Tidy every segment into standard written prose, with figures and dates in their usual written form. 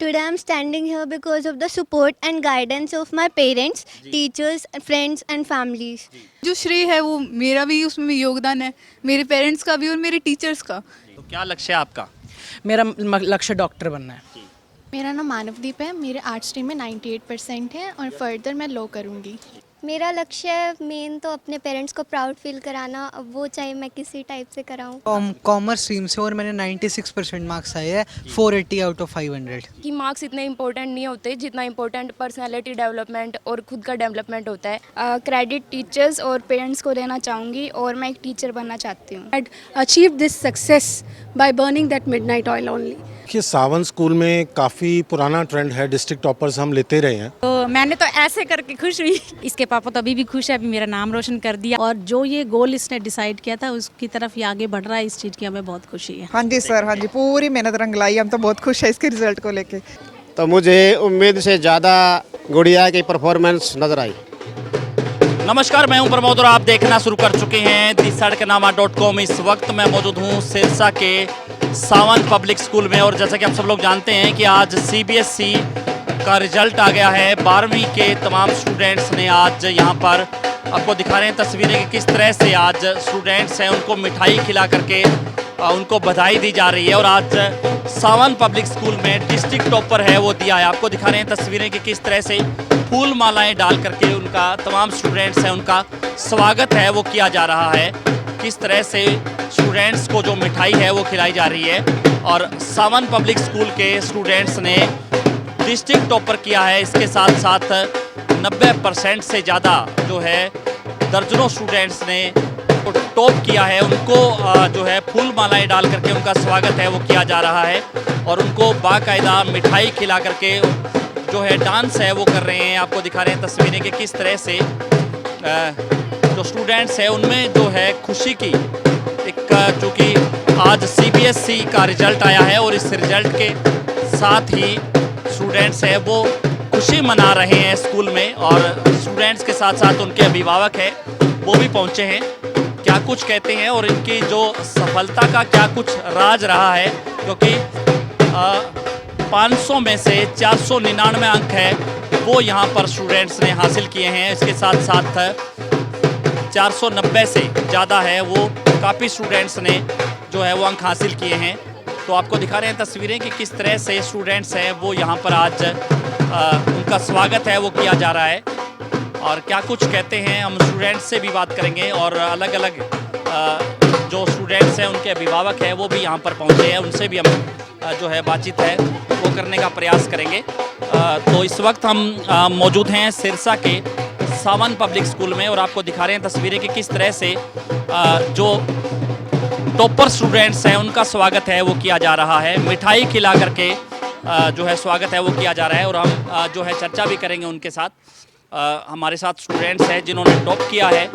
Today I'm standing here because of the support and guidance of my parents, teachers, friends and families. जो श्रेय है वो मेरा भी उसमें योगदान है, मेरे पेरेंट्स का भी और मेरे टीचर्स का। तो क्या लक्ष्य है आपका? मेरा लक्ष्य डॉक्टर बनना है। मेरा नाम मानवदीप है। मेरे आर्ट स्ट्रीम में 98% है और फर्दर मैं लॉ करूँगी। मेरा लक्ष्य मेन तो अपने पेरेंट्स को प्राउड फील कराना, अब वो चाहे मैं किसी टाइप से कराऊं। कॉमर्स स्ट्रीम से और मैंने 96% मार्क्स आए हैं, 480 आउट ऑफ 500। कि मार्क्स इतने इम्पोर्टेंट नहीं होते जितना इम्पोर्टेंट पर्सनालिटी डेवलपमेंट और खुद का डेवलपमेंट होता है। क्रेडिट टीचर्स और पेरेंट्स को देना चाहूँगी और मैं एक टीचर बनना चाहती हूँ। had achieved this success by burning that midnight oil only. कि सावन स्कूल में काफ़ी पुराना ट्रेंड है, डिस्ट्रिक्ट टॉपर्स हम लेते रहे हैं। तो मैंने तो ऐसे करके खुश हुई। इसके पापा तो अभी भी खुश है, अभी मेरा नाम रोशन कर दिया और जो ये गोल इसने डिसाइड किया था उसकी तरफ ये आगे बढ़ रहा है, इस चीज़ की हमें बहुत खुशी है। हाँ जी सर, हाँ जी, पूरी मेहनत रंग लाई। हम तो बहुत खुश है इसके रिजल्ट को लेके। तो मुझे उम्मीद से ज़्यादा गुड़िया की परफॉर्मेंस नज़र आई। नमस्कार, मैं हूं प्रमोद और आप देखना शुरू कर चुके हैं दी सड़कनामा.com। इस वक्त मैं मौजूद हूं सिरसा के सावन पब्लिक स्कूल में और जैसा कि आप सब लोग जानते हैं कि आज CBSE का रिजल्ट आ गया है। 12वीं के तमाम स्टूडेंट्स ने आज यहाँ पर आपको दिखा रहे हैं तस्वीरें कि किस तरह से आज स्टूडेंट्स हैं उनको मिठाई खिला करके उनको बधाई दी जा रही है। और आज सावन पब्लिक स्कूल में डिस्ट्रिक्ट टॉपर है वो दिया है। आपको दिखा रहे हैं तस्वीरें कि किस तरह से फूल मालाएं डाल करके उनका तमाम स्टूडेंट्स हैं उनका स्वागत है वो किया जा रहा है। किस तरह से स्टूडेंट्स को जो मिठाई है वो खिलाई जा रही है और सावन पब्लिक स्कूल के स्टूडेंट्स ने डिस्ट्रिक्ट टॉपर किया है। इसके साथ साथ 90% से ज़्यादा जो है दर्जनों स्टूडेंट्स ने टॉप किया है। उनको जो है फूल मालाएं डाल करके उनका स्वागत है वो किया जा रहा है और उनको बाकायदा मिठाई खिला करके जो है डांस है वो कर रहे हैं। आपको दिखा रहे हैं तस्वीरें कि किस तरह से जो स्टूडेंट्स हैं उनमें जो है खुशी की एक, चूँकि आज CBSE का रिजल्ट आया है और इस रिजल्ट के साथ ही स्टूडेंट्स हैं वो खुशी मना रहे हैं स्कूल में और स्टूडेंट्स के साथ साथ उनके अभिभावक हैं वो भी पहुँचे हैं। क्या कुछ कहते हैं और इनकी जो सफलता का क्या कुछ राज रहा है, क्योंकि 500 में से 499 अंक है वो यहाँ पर स्टूडेंट्स ने हासिल किए हैं। इसके साथ साथ 490 से ज़्यादा है वो काफ़ी स्टूडेंट्स ने जो है वो अंक हासिल किए हैं। तो आपको दिखा रहे हैं तस्वीरें कि किस तरह से स्टूडेंट्स हैं वो यहाँ पर आज उनका स्वागत है वो किया जा रहा है। और क्या कुछ कहते हैं हम स्टूडेंट्स से भी बात करेंगे और अलग अलग जो स्टूडेंट्स हैं उनके अभिभावक हैं वो भी यहाँ पर पहुँचे हैं, उनसे भी हम जो है बातचीत है वो करने का प्रयास करेंगे। तो इस वक्त हम मौजूद हैं सिरसा के सावन पब्लिक स्कूल में और आपको दिखा रहे हैं तस्वीरें कि किस तरह से जो टॉपर स्टूडेंट्स हैं उनका स्वागत है वो किया जा रहा है। मिठाई खिला करके जो है स्वागत है वो किया जा रहा है और हम जो है चर्चा भी करेंगे उनके साथ। हमारे साथ स्टूडेंट्स हैं जिन्होंने टॉप किया है,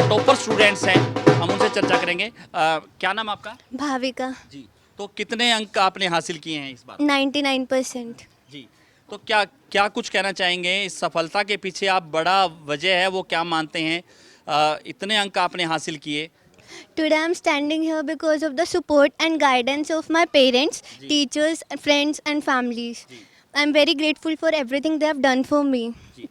टॉपर स्टूडेंट्स हैं, हम उनसे चर्चा करेंगे। क्या नाम आपका? भाविका। जी, तो कितने अंक आपने हासिल किए हैं इस बार? 99%। जी, तो क्या कुछ कहना चाहेंगे इस सफलता के पीछे? आप बड़ा वजह है वो क्या मानते हैं इतने अंक आपने हासिल किए? Today I'm standing here because of the support and guidance of my parents, teachers, friends and families. I'm very grateful for everything they have done for me.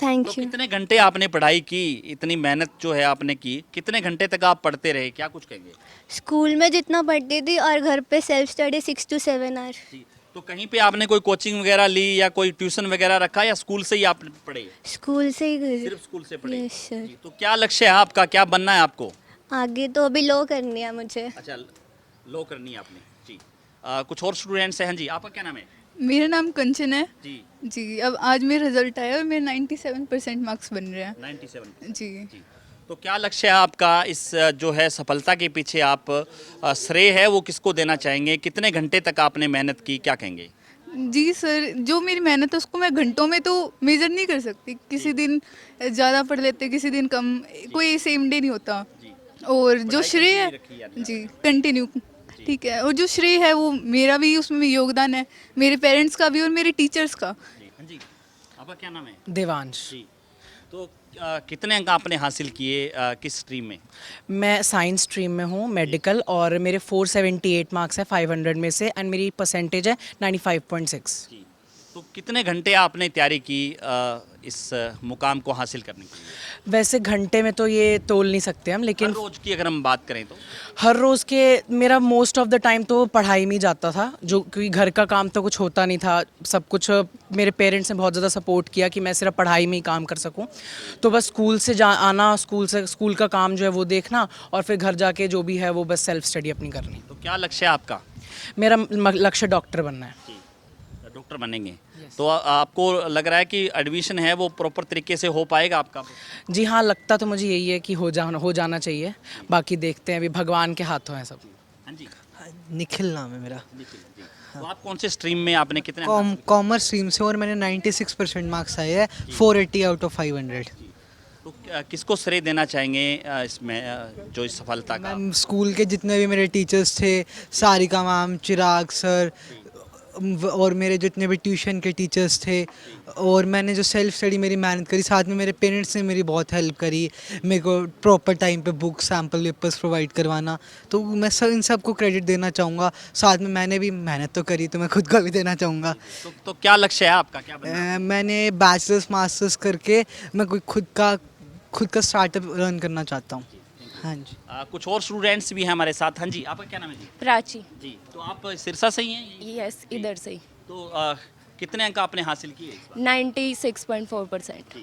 Thank you. कितने घंटे आपने पढ़ाई की? इतनी मेहनत जो है आपने की, कितने घंटे तक आप पढ़ते रहे? क्या कुछ कहेंगे? स्कूल में जितना पढ़ती थी और घर पे सेल्फ स्टडी 6 to 7 आवर। तो कहीं पे आपने कोई कोचिंग वगैरह ली या कोई ट्यूशन वगैरह रखा या स्कूल से ही आप पढ़े? स्कूल से ही। सिर्फ स्कूल से पढ़े? Yes sir. तो क्या लक्ष्य है आपका, क्या बनना है आपको? आगे तो अभी लॉ करनी है मुझे। अच्छा, लॉ करनी है आपने। जी, कुछ और स्टूडेंट्स हैं? हाँ जी, आपका क्या नाम है? मेरा नाम कंचन है। जी, अब आज मेरा रिजल्ट आया और मेरे 97% मार्क्स बन रहे हैं। 97। जी। तो क्या लक्ष्य है आपका इस जो है सफलता के पीछे? आप श्रेय है वो किसको देना चाहेंगे? कितने घंटे तक आपने मेहनत की, क्या कहेंगे? जी सर, जो मेरी मेहनत है उसको मैं घंटों में तो मेजर नहीं कर सकती। किसी दिन ज़्यादा पढ़ लेते, किसी दिन कम, कोई सेम डे नहीं होता। और जो श्रेय है जी कंटिन्यू, ठीक है, और जो श्रेय है वो मेरा भी उसमें योगदान है, मेरे पेरेंट्स का भी और मेरे टीचर्स का। जी, आपका क्या नाम है? देवांश। जी, तो कितने अंक आपने हासिल किए किस स्ट्रीम में? मैं साइंस स्ट्रीम में हूँ, मेडिकल, और मेरे 478 मार्क्स है 500 में से एंड मेरी परसेंटेज है 95.6। जी, तो कितने घंटे आपने तैयारी की इस मुकाम को हासिल करने के लिए? वैसे घंटे में तो ये तोल नहीं सकते हम, हर लेकिन रोज की अगर हम बात करें तो हर रोज़ के मेरा मोस्ट ऑफ द टाइम तो पढ़ाई में ही जाता था, जो क्योंकि घर का काम तो कुछ होता नहीं था। सब कुछ मेरे पेरेंट्स ने बहुत ज़्यादा सपोर्ट किया कि मैं सिर्फ पढ़ाई में ही काम कर सकूं। तो बस स्कूल से आना, स्कूल का काम जो है वो देखना, और फिर घर जाके जो भी है वो बस सेल्फ स्टडी अपनी करनी। तो क्या लक्ष्य है आपका? मेरा लक्ष्य डॉक्टर बनना है। डॉक्टर बनेंगे। तो आपको लग रहा है कि एडमिशन है वो प्रॉपर तरीके से हो पाएगा आपका? जी हाँ, लगता तो मुझे यही है कि हो जाना चाहिए। बाकी देखते हैं, अभी भगवान के हाथों है सब। हाँ जी। निखिल नाम है मेरा। तो आप कौन से स्ट्रीम में आपने कितने कॉमर्स स्ट्रीम से, और मैंने 96% मार्क्स आए हैं, 480 आउट ऑफ 500। तो किसको श्रेय देना चाहेंगे इसमें जो इस सफलता का? मैम, स्कूल के जितने भी मेरे टीचर्स थे, सारिका मैम, चिराग सर, और मेरे जितने भी ट्यूशन के टीचर्स थे, और मैंने जो सेल्फ स्टडी मेरी मेहनत करी, साथ में मेरे पेरेंट्स ने मेरी बहुत हेल्प करी, मेरे को प्रॉपर टाइम पे बुक सैम्पल पेपर्स प्रोवाइड करवाना। तो मैं इन सब को क्रेडिट देना चाहूँगा। साथ में मैंने भी मेहनत तो करी, तो मैं खुद को भी देना चाहूँगा। तो क्या लक्ष्य है आपका? क्या बनना? मैंने बैचलर्स मास्टर्स करके मैं कोई खुद का स्टार्टअप रन करना चाहता हूँ। हाँ जी। कुछ और स्टूडेंट्स भी हैं हमारे साथ। हाँ जी, आपका क्या नाम है जी? प्राची। जी, तो आप सिरसा से ही हैं? यस, इधर से ही। तो कितने अंक आपने हासिल किए इस बार? 96.4%।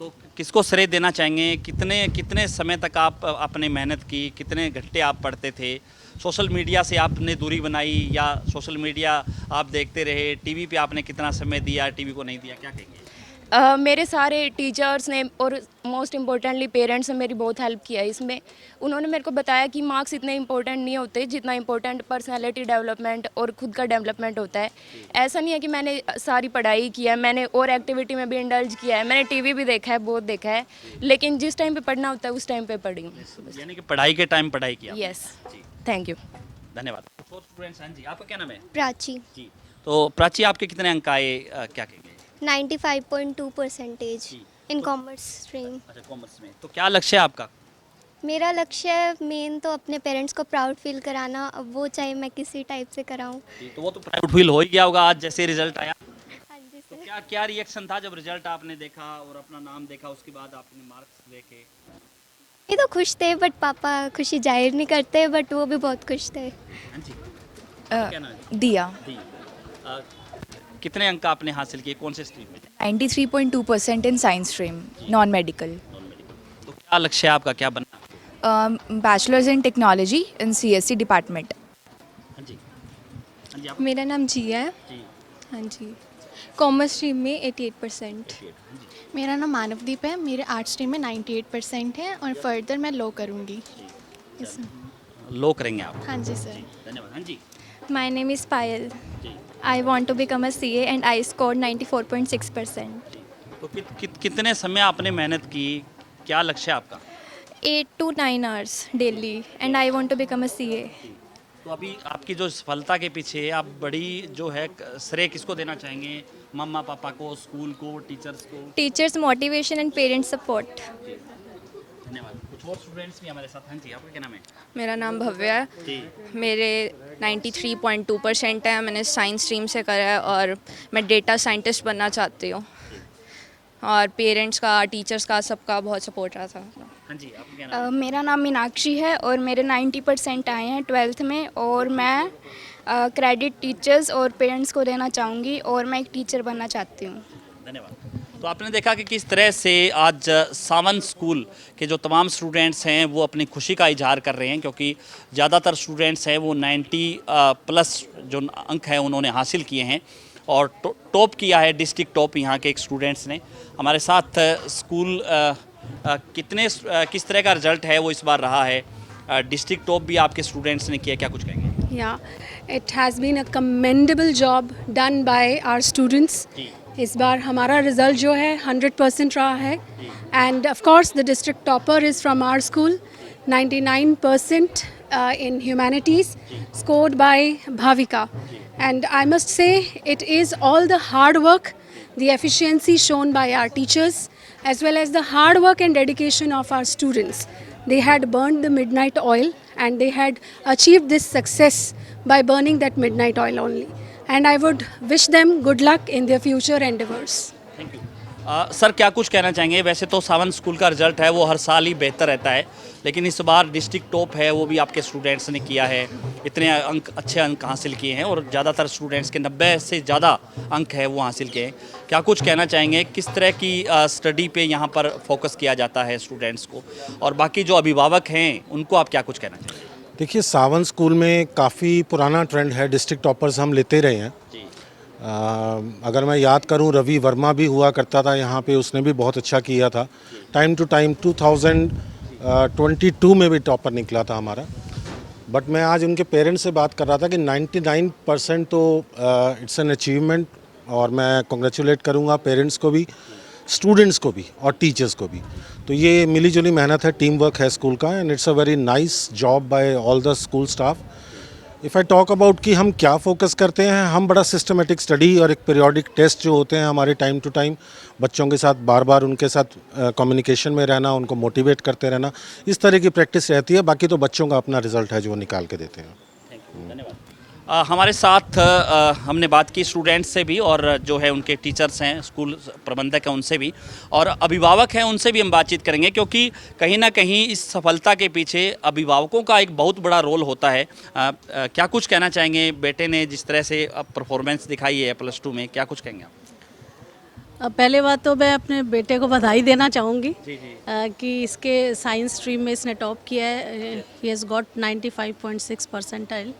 तो किसको श्रेय देना चाहेंगे? कितने समय तक आप आपने मेहनत की? कितने घंटे आप पढ़ते थे? सोशल मीडिया से आपने दूरी बनाई, या सोशल मीडिया आप देखते रहे? टीवी पे आपने कितना समय दिया, टीवी को नहीं दिया? क्या कहेंगे? मेरे सारे टीचर्स ने और मोस्ट इम्पोर्टेंटली पेरेंट्स ने मेरी बहुत हेल्प किया इसमें। उन्होंने मेरे को बताया कि मार्क्स इतने इम्पोर्टेंट नहीं होते जितना इम्पोर्टेंट पर्सनालिटी डेवलपमेंट और खुद का डेवलपमेंट होता है। ऐसा नहीं है कि मैंने सारी पढ़ाई किया है, मैंने और एक्टिविटी में भी इंडल्ज किया है, मैंने टीवी भी देखा है, बहुत देखा है, लेकिन जिस टाइम पे पढ़ना होता है उस टाइम पे पढ़ी हूँ। यानी कि पढ़ाई के टाइम पढ़ाई किया? यस, थैंक यू, धन्यवाद। स्टूडेंट्स, हाँ जी, आपका क्या नाम है? प्राची। जी, तो प्राची आपके कितने अंक आए, क्या कहेंगे? 95.2% इन कॉमर्स स्ट्रीम। अच्छा, कॉमर्स में। तो क्या लक्ष्य है आपका? मेरा लक्ष्य मेन तो अपने पेरेंट्स को प्राउड फील कराना, अब वो चाहे मैं किसी टाइप से कराऊं। तो वो तो प्राउड फील हो ही गया होगा आज जैसे रिजल्ट आया। हाँ जी तो सर। क्या रिएक्शन था जब रिजल्ट आपने देखा और अपना नाम देखा, उसके बाद आपने मार्क्स देखे? ये तो खुश थे, बट पापा खुशी जाहिर नहीं करते, बट वो भी बहुत खुश थे। हाँ जी। क्या नाम है? दिया। जी। कितने अंक आपने हासिल किए, कौन से स्ट्रीम में? 93.2% in science stream, non medical. तो क्या लक्ष्य है आपका? क्या बनना? Bachelors in technology in CSC department. हाँ जी। हाँ जी, आप? मेरा नाम जिया है। जी। हाँ जी। कॉमर्स स्ट्रीम में 88%। मेरा नाम मानवदीप है, मेरे आर्ट स्ट्रीम में 98% है और फर्दर मैं लो करूँगी। लो करेंगे आप? हाँ जी सर। धन्यवाद। हाँ जी। My name is Payal. जी। I want to become a CA and I scored 94.6%. तो कितने समय आपने मेहनत की? क्या लक्ष्य है आपका? 8 to 9 hours daily and I want to become a CA. तो अभी आपकी जो सफलता के पीछे आप बड़ी जो है श्रेय किसको देना चाहेंगे? मम्मा पापा को, स्कूल को, टीचर्स को? Teachers motivation and parents support. धन्यवाद। कुछ और स्टूडेंट्स भी हमारे साथ। हाँ जी, आपका क्या नाम है? मेरा नाम भव्या है। जी। मेरे 93.2% है, मैंने साइंस स्ट्रीम से करा है और मैं डेटा साइंटिस्ट बनना चाहती हूँ, और पेरेंट्स का, टीचर्स का, सबका बहुत सपोर्ट रहा था। हाँ जी, आपका क्या नाम है? मेरा नाम मीनाक्षी है और मेरे 90% आए हैं 12th में, और मैं क्रेडिट टीचर्स और पेरेंट्स को देना चाहूँगी, और मैं एक टीचर बनना चाहती हूँ। धन्यवाद। तो आपने देखा कि किस तरह से आज सावंत स्कूल के जो तमाम स्टूडेंट्स हैं वो अपनी खुशी का इजहार कर रहे हैं, क्योंकि ज़्यादातर स्टूडेंट्स हैं वो 90 प्लस जो अंक हैं उन्होंने हासिल किए हैं, और टॉप किया है, डिस्ट्रिक्ट टॉप यहाँ के एक स्टूडेंट्स ने। हमारे साथ स्कूल किस तरह का रिजल्ट है वो इस बार रहा है, डिस्ट्रिक्ट टॉप भी आपके स्टूडेंट्स ने किया, क्या कुछ कहेंगे? Yeah, it has been a commendable job done by our students. इस बार हमारा रिज़ल्ट जो है 100% रहा है, and of course the district topper is from our school, 99% in humanities, scored by Bhavika. And I must say it is all the hard work, the efficiency shown by our teachers, as well as the hard work and dedication of our students. They had burned the midnight oil and they had achieved this success by burning that midnight oil only. and I would wish them good luck in their future endeavors. Thank you. Sir क्या कुछ कहना चाहेंगे? वैसे तो Sawant school का result है वो हर साल ही बेहतर रहता है, लेकिन इस बार डिस्ट्रिक्ट टॉप है वो भी आपके स्टूडेंट्स ने किया है, इतने अंक अच्छे अंक हासिल किए हैं और ज़्यादातर स्टूडेंट्स के 90 से ज़्यादा अंक है वो हासिल किए हैं। क्या कुछ कहना चाहेंगे? किस तरह की स्टडी पे यहाँ पर फोकस किया जाता है स्टूडेंट्स को, और बाकी जो अभिभावक हैं उनको आप क्या कुछ कहना चाहेंगे? देखिए, सावंत स्कूल में काफ़ी पुराना ट्रेंड है, डिस्ट्रिक्ट टॉपर्स हम लेते रहे हैं। अगर मैं याद करूं, रवि वर्मा भी हुआ करता था यहाँ पे, उसने भी बहुत अच्छा किया था। टाइम टू टाइम 2022 में भी टॉपर निकला था हमारा। बट मैं आज उनके पेरेंट्स से बात कर रहा था कि 99% तो इट्स एन अचीवमेंट, और मैं कॉन्ग्रेचुलेट करूँगा पेरेंट्स को भी, स्टूडेंट्स को भी और टीचर्स को भी। तो ये मिली जुली मेहनत है, टीम वर्क है स्कूल का, and it's a very nice job by all the school staff. If I talk about कि हम क्या फोकस करते हैं, हम बड़ा सिस्टमेटिक स्टडी और एक पीरियोडिक टेस्ट जो होते हैं हमारे, टाइम टू टाइम बच्चों के साथ बार बार उनके साथ कम्युनिकेशन में रहना, उनको मोटिवेट करते रहना, इस तरह की प्रैक्टिस रहती है। बाकी तो बच्चों का अपना रिजल्ट है जो निकाल के देते हैं। धन्यवाद। हमारे साथ हमने बात की स्टूडेंट्स से भी, और जो है उनके टीचर्स हैं, स्कूल प्रबंधक हैं उनसे भी, और अभिभावक हैं उनसे भी हम बातचीत करेंगे, क्योंकि कहीं ना कहीं इस सफलता के पीछे अभिभावकों का एक बहुत बड़ा रोल होता है। क्या कुछ कहना चाहेंगे? बेटे ने जिस तरह से परफॉर्मेंस दिखाई है प्लस 2 में, क्या कुछ कहेंगे आप? पहले बात तो मैं अपने बेटे को बधाई देना चाहूँगी कि इसके साइंस स्ट्रीम में इसने टॉप किया है। ही हैज़ गॉट 95.6 परसेंटाइल,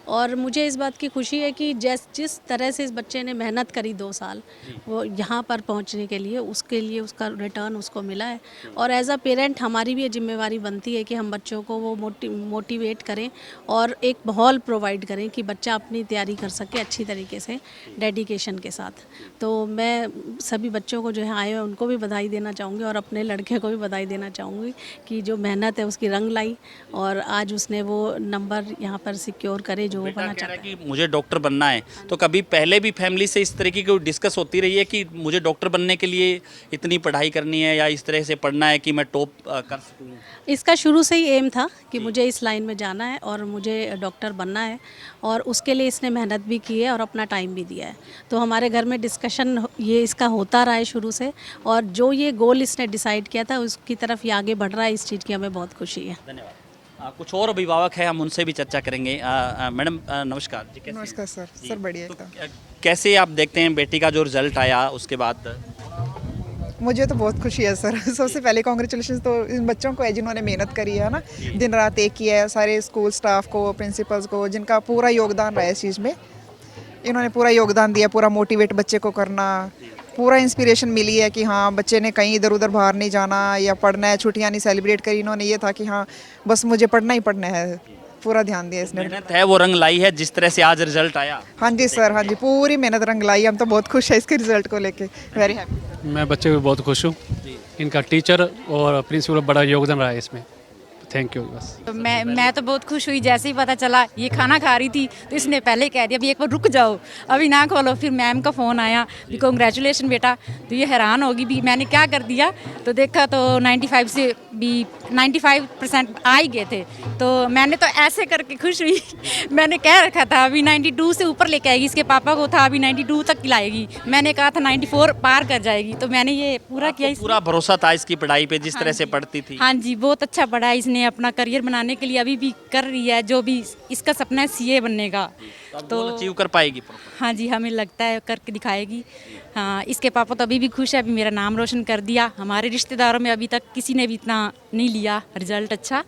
और मुझे इस बात की खुशी है कि जिस तरह से इस बच्चे ने मेहनत करी 2 साल वो यहाँ पर पहुँचने के लिए, उसके लिए उसका रिटर्न उसको मिला है। और एज अ पेरेंट हमारी भी ये जिम्मेवारी बनती है कि हम बच्चों को वो मोटिवेट करें और एक माहौल प्रोवाइड करें कि बच्चा अपनी तैयारी कर सके अच्छी तरीके से, डेडिकेशन के साथ। तो मैं सभी बच्चों को जो है आए हैं उनको भी बधाई देना चाहूँगी, और अपने लड़के को भी बधाई देना चाहूँगी कि जो मेहनत है उसकी रंग लाई, और आज उसने वो नंबर यहाँ पर सिक्योर करे जो वो बनना चाहता है। कि मुझे डॉक्टर बनना है, तो कभी पहले भी फैमिली से इस तरह की कोई डिस्कस होती रही है कि मुझे डॉक्टर बनने के लिए इतनी पढ़ाई करनी है या इस तरह से पढ़ना है कि मैं टॉप कर सकूँ? इसका शुरू से ही एम था कि मुझे इस लाइन में जाना है और मुझे डॉक्टर बनना है, और उसके लिए इसने मेहनत भी की है और अपना टाइम भी दिया है। तो हमारे घर में डिस्कशन ये इसका होता रहा है शुरू से, और जो ये गोल इसने डिसाइड किया था उसकी तरफ ये आगे बढ़ रहा है। इस चीज़ की हमें बहुत खुशी है। धन्यवाद। कुछ और अभिभावक हैं, हम उनसे भी चर्चा करेंगे। मैडम नमस्कार जी। कैसे? नमस्कार सर। सर बढ़िया तो एकदम। कैसे आप देखते हैं बेटी का जो रिजल्ट आया उसके बाद? मुझे तो बहुत खुशी है सर। सबसे पहले कॉन्ग्रेचुलेशन तो इन बच्चों को है जिन्होंने मेहनत करी है ना, दिन रात एक किया है, सारे स्कूल स्टाफ को, प्रिंसिपल्स को, जिनका पूरा योगदान रहा है इस चीज़ में। इन्होंने पूरा योगदान दिया, पूरा मोटिवेट बच्चे को करना, पूरा इंस्पिरेशन मिली है कि हाँ बच्चे ने कहीं इधर उधर बाहर नहीं जाना या पढ़ना है, छुट्टियाँ नहीं सेलिब्रेट करी। इन्होंने ये था कि हाँ बस मुझे पढ़ना ही पढ़ना है, पूरा ध्यान दिया इसने। मेहनत है वो रंग लाई है जिस तरह से आज रिजल्ट आया। हाँ जी सर, हाँ जी, पूरी मेहनत रंग लाई। हम तो बहुत खुश है इसके रिजल्ट को लेके, वेरी हैप्पी। मैं बच्चे को बहुत खुश हूँ, इनका टीचर और प्रिंसिपल बड़ा योगदान रहा है इसमें। Thank you. बस मैं तो बहुत खुश हुई, जैसे ही पता चला ये खाना खा रही थी तो इसने पहले कह दिया अभी एक बार रुक जाओ, अभी ना खोलो। फिर मैम का फ़ोन आया भी कॉन्ग्रेचुलेशन बेटा, तो ये हैरान होगी भी मैंने क्या कर दिया। तो देखा तो 95 से भी 95% आ ही गए थे, तो मैंने तो ऐसे करके खुश हुई। मैंने कह रखा था अभी 92 से ऊपर लेके आएगी, इसके पापा को था अभी 92 तक लाएगी, मैंने कहा था 94 पार कर जाएगी, तो मैंने ये पूरा किया। पूरा भरोसा था इसकी पढ़ाई पे जिस तरह से पढ़ती थी। हाँ जी, बहुत अच्छा पढ़ा है इसने, अपना करियर बनाने के लिए अभी भी कर रही है, जो भी इसका सपना है सीए बनने का, तो अचीव कर पाएगी। हाँ जी, हमें लगता है करके दिखाएगी। हाँ, इसके पापा तो अभी भी खुश है, अभी मेरा नाम रोशन कर दिया। हमारे रिश्तेदारों में अभी तक किसी ने भी इतना नहीं लिया रिजल्ट अच्छा,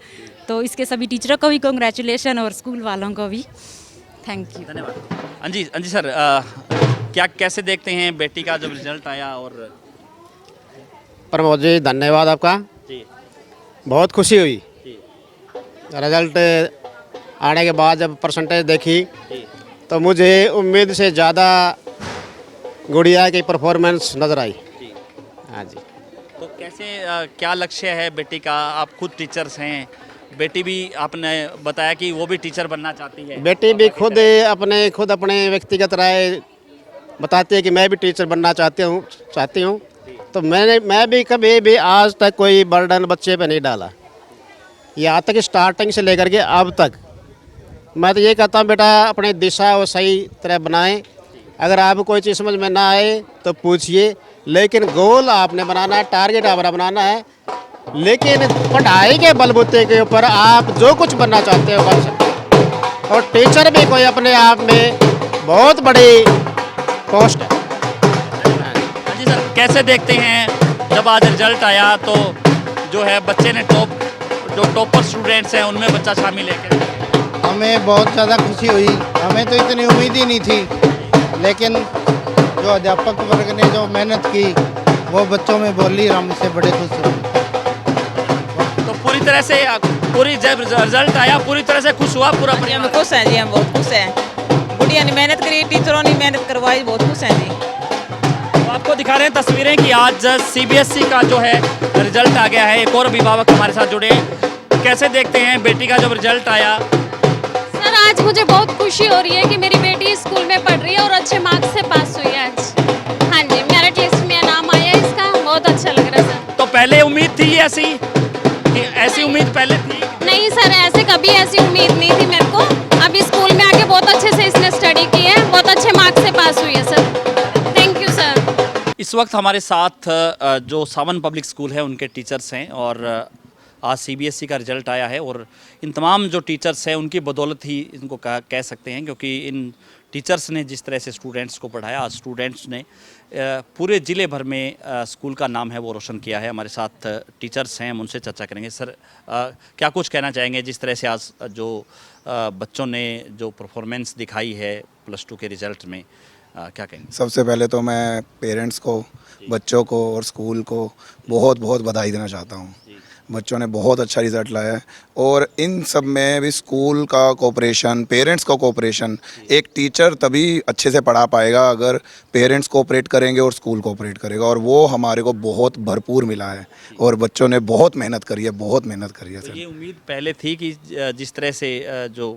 तो इसके सभी टीचरों को भी कॉन्ग्रेचुलेशन और स्कूल वालों को भी थैंक यू। धन्यवाद। अंजी सर, क्या कैसे देखते हैं बेटी का जब रिजल्ट आया? और प्रमोद जी धन्यवाद आपका जी, बहुत खुशी हुई। रिजल्ट आने के बाद जब परसेंटेज देखी तो मुझे उम्मीद से ज़्यादा गुड़िया की परफॉर्मेंस नज़र आई। हाँ जी। तो कैसे क्या लक्ष्य है बेटी का? आप खुद टीचर्स हैं, बेटी भी आपने बताया कि वो भी टीचर बनना चाहती है। बेटी भी खुद अपने व्यक्तिगत राय बताती है कि मैं भी टीचर बनना चाहती हूँ। तो मैं भी कभी भी आज तक कोई बर्डन बच्चे पे नहीं डाला। यहाँ तक स्टार्टिंग से लेकर के अब तक मैं तो ये कहता हूँ बेटा अपने दिशा वो सही तरह बनाएं। अगर आपको कोई चीज़ समझ में ना आए तो पूछिए, लेकिन गोल आपने बनाना है, टारगेट आपका बनाना है। लेकिन पढ़ाई के बलबूते के ऊपर आप जो कुछ बनना चाहते हो बन सकते हो। और टीचर भी कोई अपने आप में बहुत बड़ी पोस्ट है। हाँ जी सर, कैसे देखते हैं जब आज रिजल्ट आया तो जो है बच्चे ने जो टॉपर स्टूडेंट्स हैं उनमें बच्चा शामिल है क्या? हमें बहुत ज़्यादा खुशी हुई। हमें तो इतनी उम्मीद ही नहीं थी, लेकिन जो अध्यापक वर्ग ने जो मेहनत की वो बच्चों में बोली, हम इससे बड़े खुश हुए। तो पूरी तरह से जब रिजल्ट आया पूरी तरह से खुश हुआ पूरा परिवार? हम खुश हैं जी, हम बहुत खुश हैं। गुड़िया ने मेहनत करी, टीचरों ने मेहनत करवाई, बहुत खुश हैं जी। तो आपको दिखा रहे हैं तस्वीरें कि आज CBSE का जो है रिजल्ट आ गया है। एक और अभिभावक हमारे साथ जुड़े हैं। कैसे देखते हैं बेटी का जब रिजल्ट आया? सर आज मुझे बहुत खुशी हो रही है कि मेरी बेटी स्कूल में पढ़ रही है और अच्छे मार्क्स से पास हुई है आज। हाँ जी, मेरिट लिस्ट में नाम आया इसका, बहुत अच्छा लग रहा है सर। तो पहले उम्मीद थी ऐसी कि ऐसी उम्मीद पहले थी? नहीं सर, ऐसे कभी ऐसी उम्मीद नहीं थी मेरे को। अभी स्कूल में आके बहुत अच्छे से इसने स्टडी की है, बहुत अच्छे मार्क्स से पास हुई है सर। Thank you sir. इस वक्त हमारे साथ जो सावन पब्लिक स्कूल है उनके टीचर्स हैं और आज CBSE का रिजल्ट आया है और इन तमाम जो टीचर्स हैं उनकी बदौलत ही इनको कह सकते हैं, क्योंकि इन टीचर्स ने जिस तरह से स्टूडेंट्स को पढ़ाया, आज स्टूडेंट्स ने पूरे ज़िले भर में स्कूल का नाम है वो रोशन किया है। हमारे साथ टीचर्स हैं, हम उनसे चर्चा करेंगे। सर क्या कुछ कहना चाहेंगे जिस तरह से आज जो बच्चों ने जो परफॉर्मेंस दिखाई है +2 के रिज़ल्ट में, क्या कहेंगे? सबसे पहले तो मैं पेरेंट्स को, बच्चों को और स्कूल को बहुत बहुत बधाई देना चाहता हूँ। बच्चों ने बहुत अच्छा रिज़ल्ट लाया है और इन सब में भी स्कूल का कोऑपरेशन, पेरेंट्स का कोऑपरेशन। एक टीचर तभी अच्छे से पढ़ा पाएगा अगर पेरेंट्स कोऑपरेट करेंगे और स्कूल कोऑपरेट करेगा, और वो हमारे को बहुत भरपूर मिला है और बच्चों ने बहुत मेहनत करी है, बहुत मेहनत करी है। तो ये उम्मीद पहले थी कि जिस तरह से जो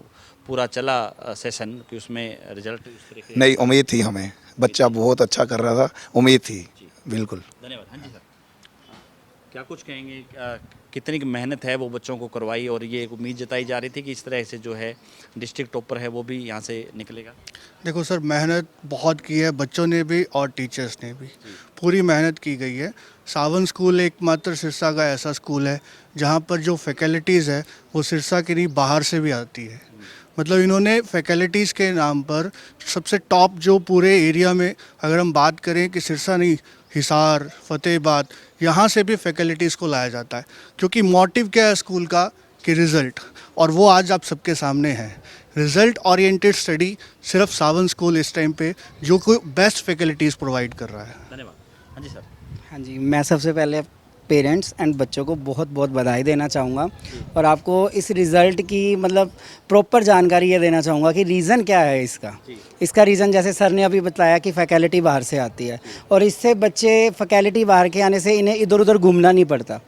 पूरा चला सेशन कि उसमें रिजल्ट उस तरीके? नहीं, उम्मीद थी हमें, बच्चा बहुत अच्छा कर रहा था, उम्मीद थी बिल्कुल। धन्यवाद। हाँ जी सर, क्या कुछ कहेंगे? कितनी मेहनत है वो बच्चों को करवाई और ये एक उम्मीद जताई जा रही थी कि इस तरह से जो है डिस्ट्रिक्ट टॉपर है वो भी यहाँ से निकलेगा? देखो सर, मेहनत बहुत की है बच्चों ने भी और टीचर्स ने भी, पूरी मेहनत की गई है। सावन स्कूल एकमात्र सिरसा का ऐसा स्कूल है जहाँ पर जो फैकल्टीज़ है वो सिरसा के नहीं बाहर से भी आती है। मतलब इन्होंने फैकल्टीज़ के नाम पर सबसे टॉप जो पूरे एरिया में, अगर हम बात करें कि सिरसा नहीं, हिसार, फतेहाबाद, यहाँ से भी फैकल्टीज़ को लाया जाता है, क्योंकि मोटिव क्या है स्कूल का कि रिज़ल्ट, और वो आज आप सबके सामने है। रिज़ल्ट ओरिएंटेड स्टडी सिर्फ सावन स्कूल इस टाइम पे जो कोई बेस्ट फैकल्टीज़ प्रोवाइड कर रहा है। धन्यवाद। हाँ जी सर। हाँ जी, मैं सबसे पहले पेरेंट्स एंड बच्चों को बहुत बहुत बधाई देना चाहूँगा और आपको इस रिज़ल्ट की मतलब प्रॉपर जानकारी ये देना चाहूँगा कि रीज़न क्या है इसका रीज़न जैसे सर ने अभी बताया कि फैकल्टी बाहर से आती है और इससे बच्चे फैकल्टी बाहर के आने से इन्हें इधर उधर घूमना नहीं पड़ता।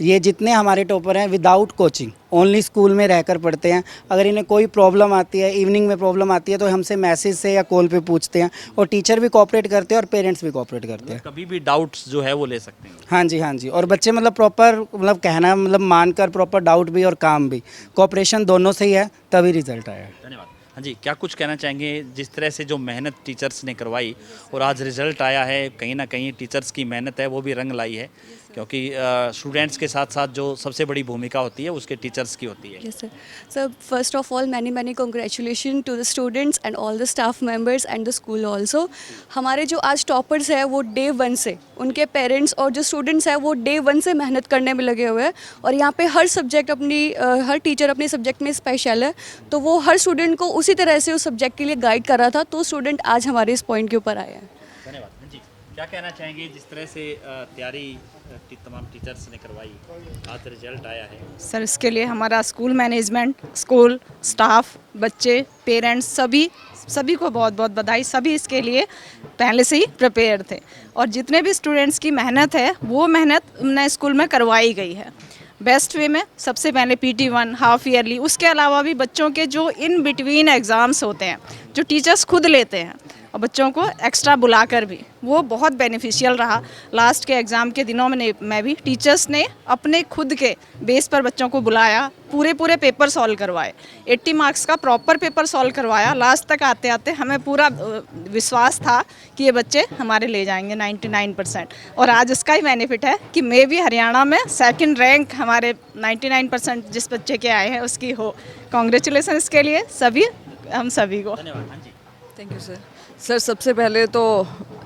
ये जितने हमारे टॉपर हैं विदाउट कोचिंग ओनली स्कूल में रहकर पढ़ते हैं। अगर इन्हें कोई प्रॉब्लम आती है, इवनिंग में प्रॉब्लम आती है, तो हमसे मैसेज से या कॉल पे पूछते हैं और टीचर भी कोऑपरेट करते हैं और पेरेंट्स भी कोऑपरेट करते हैं। कभी भी डाउट्स जो है वो ले सकते हैं। हाँ जी, हाँ जी। और बच्चे मतलब प्रॉपर मतलब कहना मतलब मानकर प्रॉपर डाउट भी और काम भी कोऑपरेशन दोनों से ही है, तभी रिजल्ट आया है। धन्यवाद। हाँ जी, क्या कुछ कहना चाहेंगे जिस तरह से जो मेहनत टीचर्स ने करवाई और आज रिज़ल्ट आया है, कहीं ना कहीं टीचर्स की मेहनत है वो भी रंग लाई है, क्योंकि स्टूडेंट्स के साथ साथ जो सबसे बड़ी भूमिका होती है उसके टीचर्स की होती है। Yes sir. Sir first of all many congratulation to the students and all the staff members and the school also. हमारे जो आज टॉपर्स है वो डे 1 से, उनके पेरेंट्स और जो स्टूडेंट्स हैं वो डे 1 से मेहनत करने में लगे हुए हैं और यहाँ पे हर सब्जेक्ट हर टीचर अपने सब्जेक्ट में स्पेशल है, तो वो हर स्टूडेंट को उसी तरह से उस सब्जेक्ट के लिए गाइड कर रहा था, तो स्टूडेंट आज हमारे इस पॉइंट के ऊपर आए हैं। धन्यवाद। हाँ जी, क्या कहना चाहेंगे जिस तरह से तैयारी तमाम टीचर्स ने करवाई, आज रिजल्ट आया है? सर इसके लिए हमारा स्कूल मैनेजमेंट, स्कूल स्टाफ, बच्चे, पेरेंट्स सभी को बहुत बहुत बधाई। सभी इसके लिए पहले से ही प्रिपेयर थे और जितने भी स्टूडेंट्स की मेहनत है वो मेहनत नए स्कूल में करवाई गई है बेस्ट वे में। सबसे पहले PT1 हाफ ईयरली, उसके अलावा भी बच्चों के जो इन बिटवीन एग्ज़ाम्स होते हैं जो टीचर्स खुद लेते हैं और बच्चों को एक्स्ट्रा बुलाकर भी, वो बहुत बेनिफिशियल रहा। लास्ट के एग्ज़ाम के दिनों में मैं भी टीचर्स ने अपने खुद के बेस पर बच्चों को बुलाया पूरे पेपर सॉल्व करवाए, 80 मार्क्स का प्रॉपर पेपर सॉल्व करवाया। लास्ट तक आते आते हमें पूरा विश्वास था कि ये बच्चे हमारे ले जाएंगे 99%, और आज इसका ही बेनिफिट है कि मैं भी हरियाणा में सेकंड रैंक हमारे 99% जिस बच्चे के आए हैं उसकी हो। कॉन्ग्रेचुलेसन इसके लिए हम सभी को। Thank you sir. सर सबसे पहले तो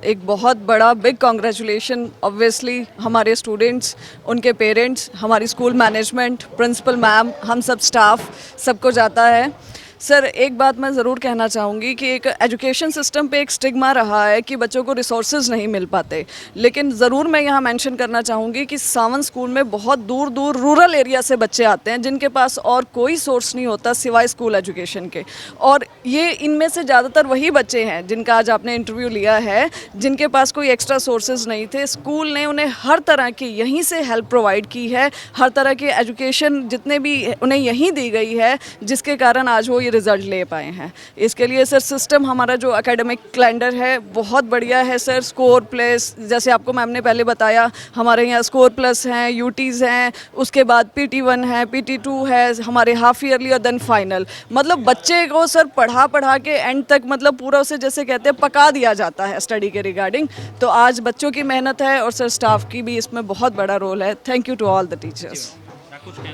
एक बहुत बड़ा बिग कॉन्ग्रेचुलेशन ऑब्वियसली हमारे स्टूडेंट्स, उनके पेरेंट्स, हमारी स्कूल मैनेजमेंट, प्रिंसिपल मैम, हम सब स्टाफ, सबको जाता है। सर एक बात मैं ज़रूर कहना चाहूँगी कि एक एजुकेशन सिस्टम पे एक स्टिग्मा रहा है कि बच्चों को रिसोर्सेज नहीं मिल पाते, लेकिन ज़रूर मैं यहाँ मेंशन करना चाहूँगी कि सावन स्कूल में बहुत दूर दूर रूरल एरिया से बच्चे आते हैं जिनके पास और कोई सोर्स नहीं होता सिवाय स्कूल एजुकेशन के, और ये इनमें से ज़्यादातर वही बच्चे हैं जिनका आज आपने इंटरव्यू लिया है जिनके पास कोई एक्स्ट्रा सोर्सेज नहीं थे। स्कूल ने उन्हें हर तरह की यहीं से हेल्प प्रोवाइड की है, हर तरह की एजुकेशन जितने भी उन्हें यहीं दी गई है, जिसके कारण आज वो रिज़ल्ट ले पाए हैं। इसके लिए सर सिस्टम हमारा जो एकेडमिक कैलेंडर है बहुत बढ़िया है सर। स्कोर प्लस, जैसे आपको मैम ने पहले बताया, हमारे यहाँ स्कोर प्लस हैं, यूटीज़ हैं, उसके बाद PT1 है, PT2 है, हमारे हाफ ईयरली और देन फाइनल। मतलब बच्चे को सर पढ़ा के एंड तक मतलब पूरा उसे जैसे कहते हैं पका दिया जाता है स्टडी के रिगार्डिंग। तो आज बच्चों की मेहनत है और सर स्टाफ की भी इसमें बहुत बड़ा रोल है। Thank you to all the teachers.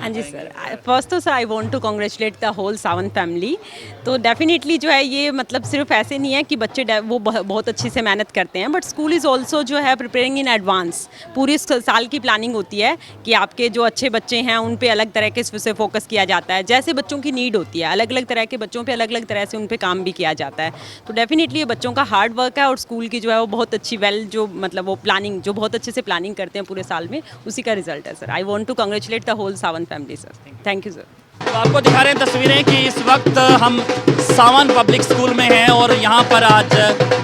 हाँ जी सर, फर्स्ट तो sir I want to congratulate the whole Sawan family. तो डेफिनेटली जो है ये मतलब सिर्फ ऐसे नहीं है कि बच्चे वो बहुत अच्छे से मेहनत करते हैं, बट स्कूल इज़ ऑल्सो जो है प्रिपेयरिंग इन एडवांस। पूरी साल की प्लानिंग होती है कि आपके जो अच्छे बच्चे हैं उन पे अलग तरह के से फोकस किया जाता है, जैसे बच्चों की नीड होती है, अलग अलग तरह के बच्चों पे अलग अलग तरह से उन पे काम भी किया जाता है। तो डेफिनेटली ये बच्चों का हार्ड वर्क है और स्कूल की जो है वो बहुत अच्छी जो मतलब वो प्लानिंग जो बहुत अच्छे से प्लानिंग करते हैं पूरे साल में, उसी का रिजल्ट है sir. I want to congratulate the whole Sawan family sir. Thank you sir. तो आपको दिखा रहे हैं तस्वीरें कि इस वक्त हम सावन पब्लिक स्कूल में हैं और यहाँ पर आज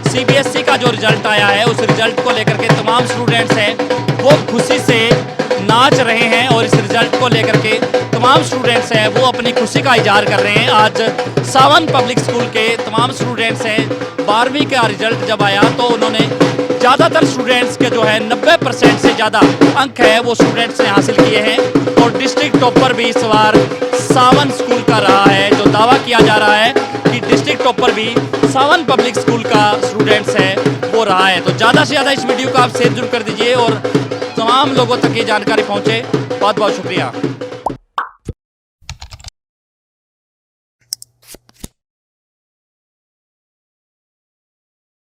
CBSE का जो रिजल्ट आया है उस रिजल्ट को लेकर के तमाम स्टूडेंट्स हैं वो खुशी से नाच रहे हैं, और इस रिजल्ट को लेकर के तमाम स्टूडेंट्स हैं वो अपनी खुशी का इजहार कर रहे हैं। आज सावन पब्लिक स्कूल के तमाम स्टूडेंट्स हैं, 12वीं का रिजल्ट जब आया तो उन्होंने ज़्यादातर स्टूडेंट्स के जो है 90% से ज़्यादा अंक है वो स्टूडेंट्स ने हासिल किए हैं, और डिस्ट्रिक्ट टॉपर भी इस बार सावन स्कूल का रहा है। जो दावा किया जा रहा है कि डिस्ट्रिक्ट टॉपर भी सावन पब्लिक स्कूल का स्टूडेंट्स है वो रहा है। तो ज़्यादा से ज़्यादा इस वीडियो को आप शेयर जरूर कर दीजिए और तमाम लोगों तक ये जानकारी पहुँचे। बहुत बहुत शुक्रिया।